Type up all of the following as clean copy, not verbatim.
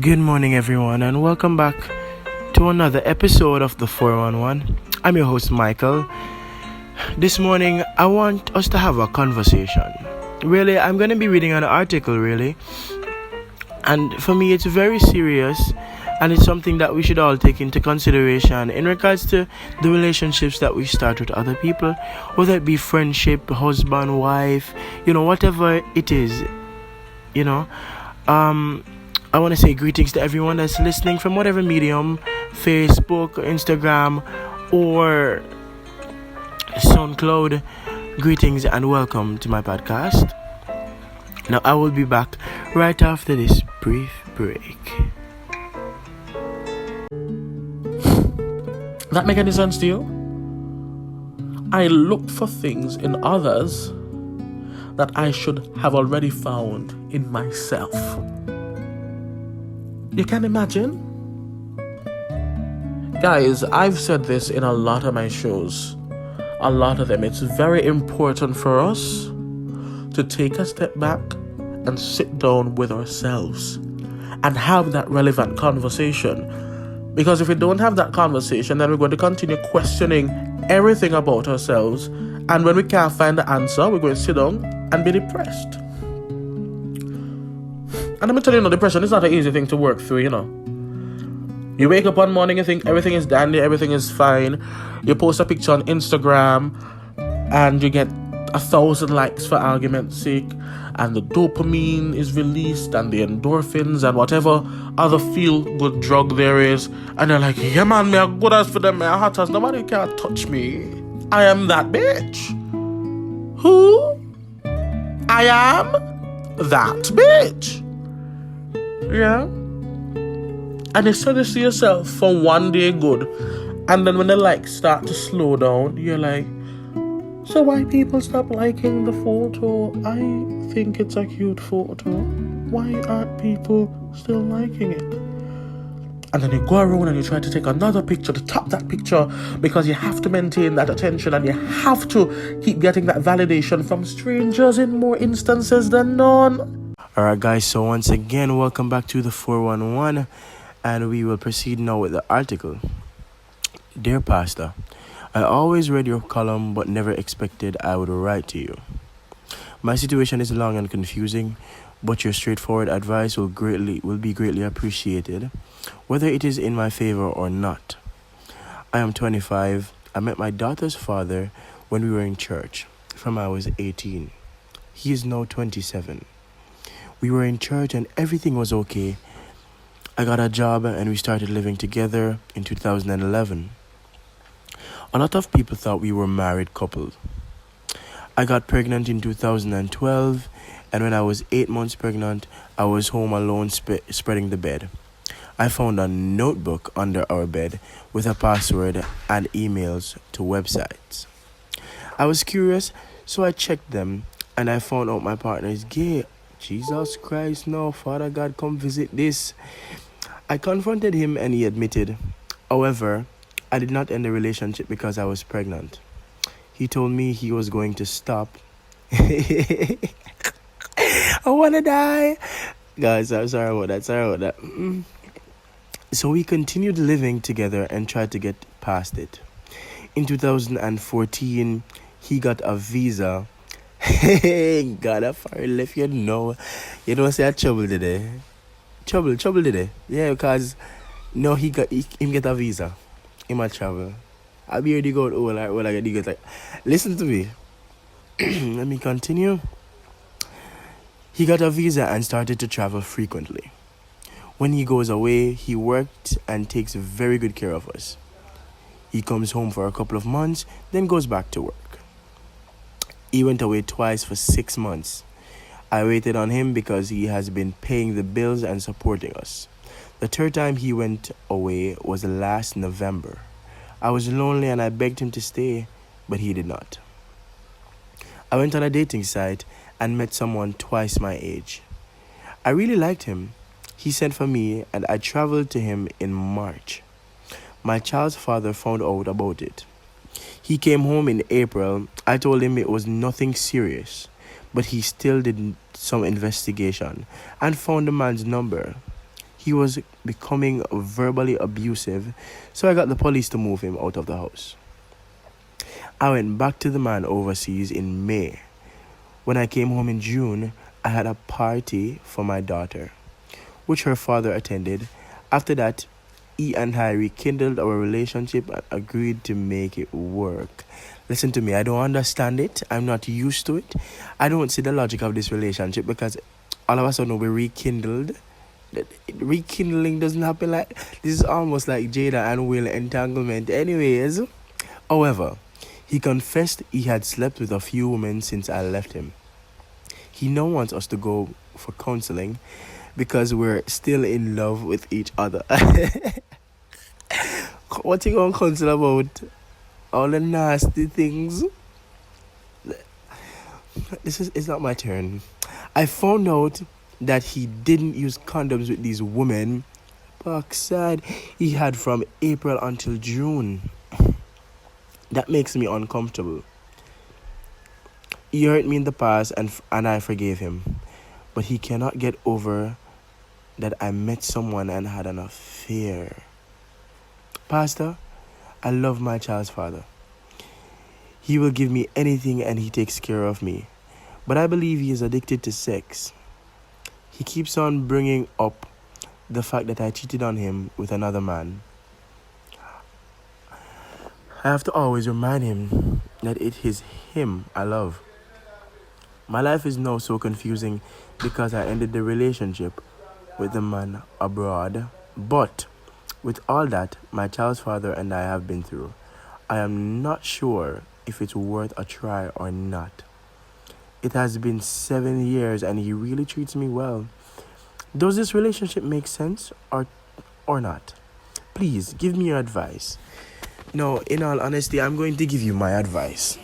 Good morning, everyone, and welcome back to another episode of the 411. I'm your host, Michael. This morning, I want us to have a conversation. Really, I'm going to be reading an article, really. And for me, it's very serious, and it's something that we should all take into consideration in regards to the relationships that we start with other people, whether it be friendship, husband, wife, whatever it is, I want to say greetings to everyone that's listening from whatever medium, Facebook, Instagram, or SoundCloud. Greetings and welcome to my podcast. Now, I will be back right after this brief break. That make any sense to you? I look for things in others that I should have already found in myself. You can imagine? Guys, I've said this in a lot of my shows. A lot of them. It's very important for us to take a step back and sit down with ourselves and have that relevant conversation. Because if we don't have that conversation, then we're going to continue questioning everything about ourselves. And when we can't find the answer, we're going to sit down and be depressed. And let me tell you, depression is not an easy thing to work through, You wake up one morning and think everything is dandy, everything is fine. You post a picture on Instagram and you get 1,000 likes for argument's sake. And the dopamine is released and the endorphins and whatever other feel-good drug there is. And you're like, yeah man, me a good as for them, me a hot as nobody can touch me. I am that bitch. Who? I am that bitch. Yeah. And you say this to yourself for one day good. And then when the likes start to slow down, you're like, so why people stop liking the photo? I think it's a cute photo. Why aren't people still liking it? And then you go around and you try to take another picture to top that picture because you have to maintain that attention and you have to keep getting that validation from strangers in more instances than none. Alright, guys, so once again, welcome back to the 411, and we will proceed now with the article. Dear Pastor, I always read your column but never expected I would write to you. My situation is long and confusing, but your straightforward advice will be greatly appreciated, whether it is in my favor or not. I am 25. I met my daughter's father when we were in church, from I was 18. He is now 27. We were in church and everything was okay. I got a job and we started living together in 2011. A lot of people thought we were a married couple. I got pregnant in 2012, and when I was 8 months pregnant, I was home alone spreading the bed. I found a notebook under our bed with a password and emails to websites. I was curious, so I checked them and I found out my partner is gay. Jesus Christ, no, Father God, come visit this. I confronted him and he admitted. However, I did not end the relationship because I was pregnant. He told me he was going to stop. I want to die. Guys, I'm sorry about that. So we continued living together and tried to get past it. In 2014, he got a visa. God, a foreign left, you don't say a trouble today. Trouble today. Yeah, because no, him get a visa. He might travel. I'll be ready to go all I get like. Listen to me. Let me continue. He got a visa and started to travel frequently. When he goes away, he worked and takes very good care of us. He comes home for a couple of months, then goes back to work. He went away twice for 6 months. I waited on him because he has been paying the bills and supporting us. The third time he went away was last November. I was lonely and I begged him to stay, but he did not. I went on a dating site and met someone twice my age. I really liked him. He sent for me and I traveled to him in March. My child's father found out about it. He came home in April. I told him it was nothing serious, but he still did some investigation and found the man's number. He was becoming verbally abusive, so I got the police to move him out of the house. I went back to the man overseas in May. When I came home in June, I had a party for my daughter, which her father attended. After that, he and I rekindled our relationship and agreed to make it work. Listen to me, I don't understand it. I'm not used to it. I don't see the logic of this relationship because all of a sudden we rekindled. Rekindling doesn't happen like this. Is almost like Jada and Will entanglement. Anyways, however, he confessed he had slept with a few women since I left him. He now wants us to go for counseling because we're still in love with each other. What you gonna counsel about? All the nasty things. It's not my turn. I found out that he didn't use condoms with these women. Backside, he had from April until June. That makes me uncomfortable. He hurt me in the past and I forgave him. But he cannot get over that I met someone and had an affair. Pastor, I love my child's father. He will give me anything and he takes care of me. But I believe he is addicted to sex. He keeps on bringing up the fact that I cheated on him with another man. I have to always remind him that it is him I love. My life is now so confusing because I ended the relationship with the man abroad. But with all that my child's father and I have been through, I am not sure if it's worth a try or not. It has been 7 years and he really treats me well. Does this relationship make sense or not? Please give me your advice. No, in all honesty, I'm going to give you my advice.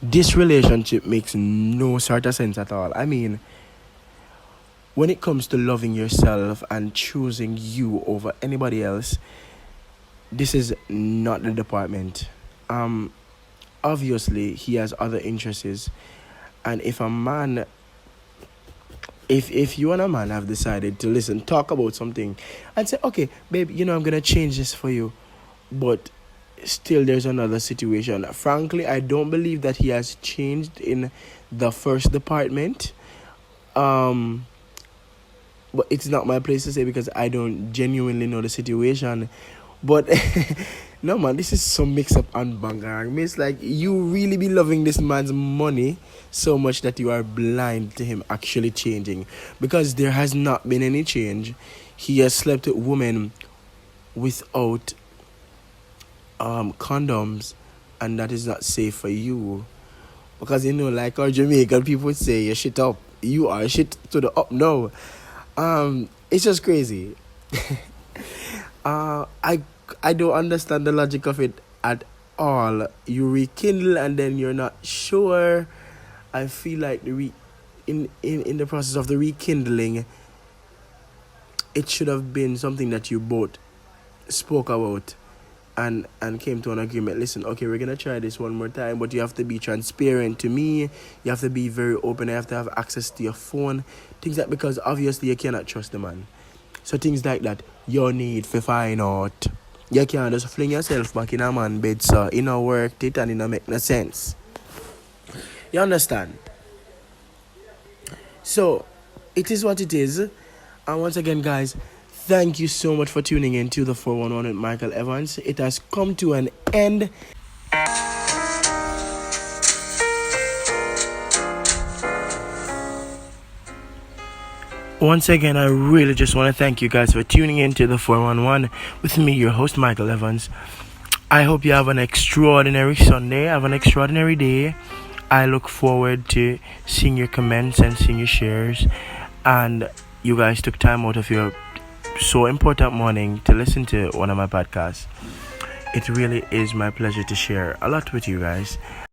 This relationship makes no sort of sense at all. I mean, when it comes to loving yourself and choosing you over anybody else, this is not the department. Obviously, he has other interests. And if a man, if you and a man have decided to listen, talk about something and say, okay, babe, I'm going to change this for you. But still there's another situation. Frankly, I don't believe that he has changed in the first department. But it's not my place to say because I don't genuinely know the situation. But no, man, this is some mix-up and bangang. It's like you really be loving this man's money so much that you are blind to him actually changing. Because there has not been any change. He has slept with women without condoms, and that is not safe for you. Because, like our Jamaican people say, you shit up. You are shit to the up. No. It's just crazy. I don't understand the logic of it at all. You rekindle and then you're not sure. I feel like in the process of the rekindling, it should have been something that you both spoke about and came to an agreement. Listen, okay, we're gonna try this one more time, but you have to be transparent to me. You have to be very open. I have to have access to your phone. Things like, because obviously you cannot trust the man. So things like that, you need to find out. You can't just fling yourself back in a man's bed, so it don't work it and it don't make no sense. You understand? So, it is what it is. And once again, guys, thank you so much for tuning in to the 411 with Michael Evans. It has come to an end. Once again, I really just want to thank you guys for tuning in to the 411 with me, your host, Michael Evans. I hope you have an extraordinary Sunday, have an extraordinary day. I look forward to seeing your comments and seeing your shares. And you guys took time out of your so important morning to listen to one of my podcasts. It really is my pleasure to share a lot with you guys.